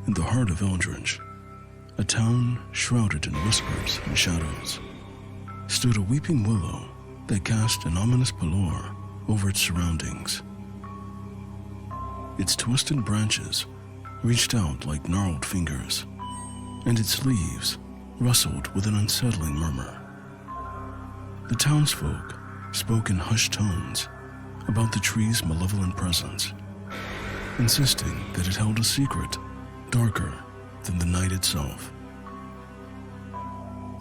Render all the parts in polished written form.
in the heart of Eldridge, a town shrouded in whispers and shadows, stood a weeping willow that cast an ominous pallor over its surroundings. Its twisted branches reached out like gnarled fingers, and its leaves rustled with an unsettling murmur. The townsfolk spoke in hushed tones about the tree's malevolent presence, insisting that it held a secret darker than the night itself.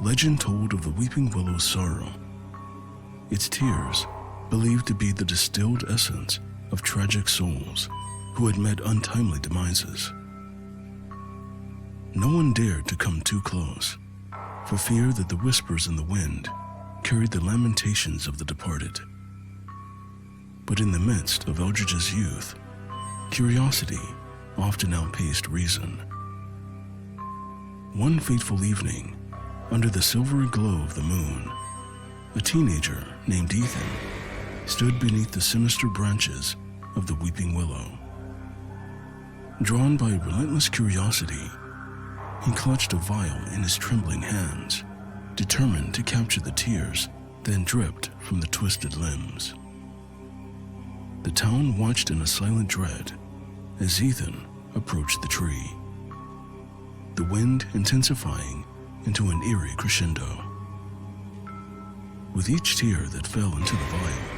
Legend told of the weeping willow's sorrow, its tears believed to be the distilled essence of tragic souls who had met untimely demises. No one dared to come too close, for fear that the whispers in the wind carried the lamentations of the departed. But in the midst of Eldridge's youth, curiosity often outpaced reason. One fateful evening, under the silvery glow of the moon, a teenager named Ethan stood beneath the sinister branches of the weeping willow. Drawn by relentless curiosity, he clutched a vial in his trembling hands, determined to capture the tears that dripped from the twisted limbs. The town watched in a silent dread as Ethan approached the tree, the wind intensifying into an eerie crescendo. With each tear that fell into the vial,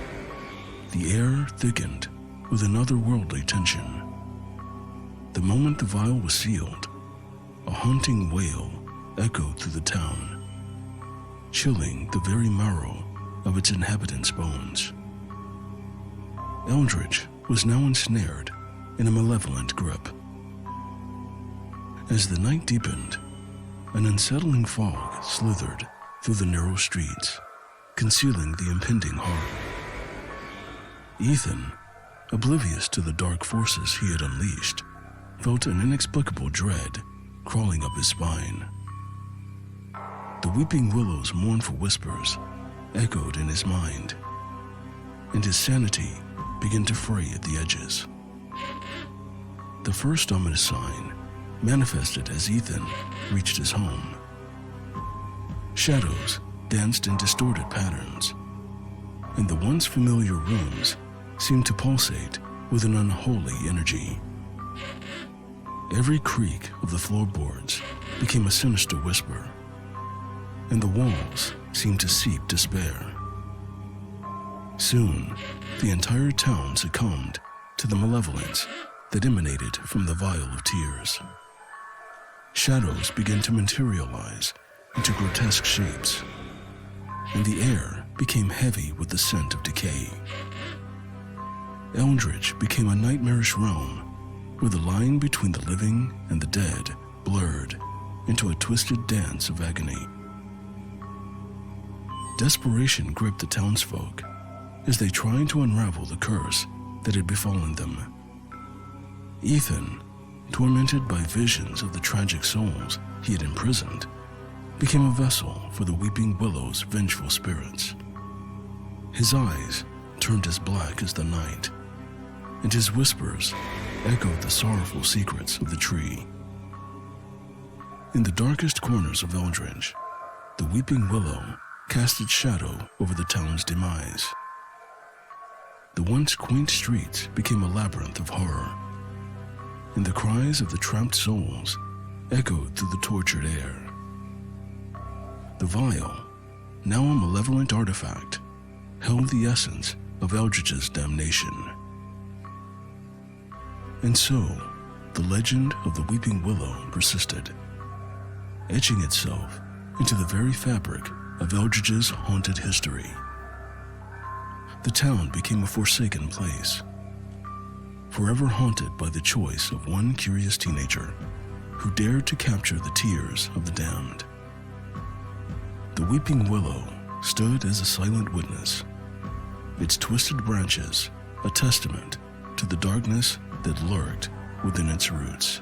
the air thickened with an otherworldly tension. The moment the vial was sealed, a haunting wail echoed through the town, chilling the very marrow of its inhabitants' bones. Eldridge was now ensnared in a malevolent grip. As the night deepened, an unsettling fog slithered through the narrow streets, concealing the impending harm. Ethan, oblivious to the dark forces he had unleashed, felt an inexplicable dread crawling up his spine. The weeping willow's mournful whispers echoed in his mind, and his sanity began to fray at the edges. The first ominous sign manifested as Ethan reached his home. Shadows danced in distorted patterns, and the once familiar rooms seemed to pulsate with an unholy energy. Every creak of the floorboards became a sinister whisper, and the walls seemed to seep despair. Soon, the entire town succumbed to the malevolence that emanated from the vial of tears. Shadows began to materialize into grotesque shapes, and the air became heavy with the scent of decay. Eldridge became a nightmarish realm where the line between the living and the dead blurred into a twisted dance of agony. Desperation gripped the townsfolk as they tried to unravel the curse that had befallen them. Ethan, tormented by visions of the tragic souls he had imprisoned, became a vessel for the weeping willow's vengeful spirits. His eyes turned as black as the night, and his whispers echoed the sorrowful secrets of the tree. In the darkest corners of Eldridge, the weeping willow cast its shadow over the town's demise. The once quaint streets became a labyrinth of horror, and the cries of the trapped souls echoed through the tortured air. The vial, now a malevolent artifact, held the essence of Eldridge's damnation. And so, the legend of the Weeping Willow persisted, etching itself into the very fabric of Eldridge's haunted history. The town became a forsaken place, forever haunted by the choice of one curious teenager who dared to capture the tears of the damned. The Weeping Willow stood as a silent witness, its twisted branches a testament to the darkness that lurked within its roots.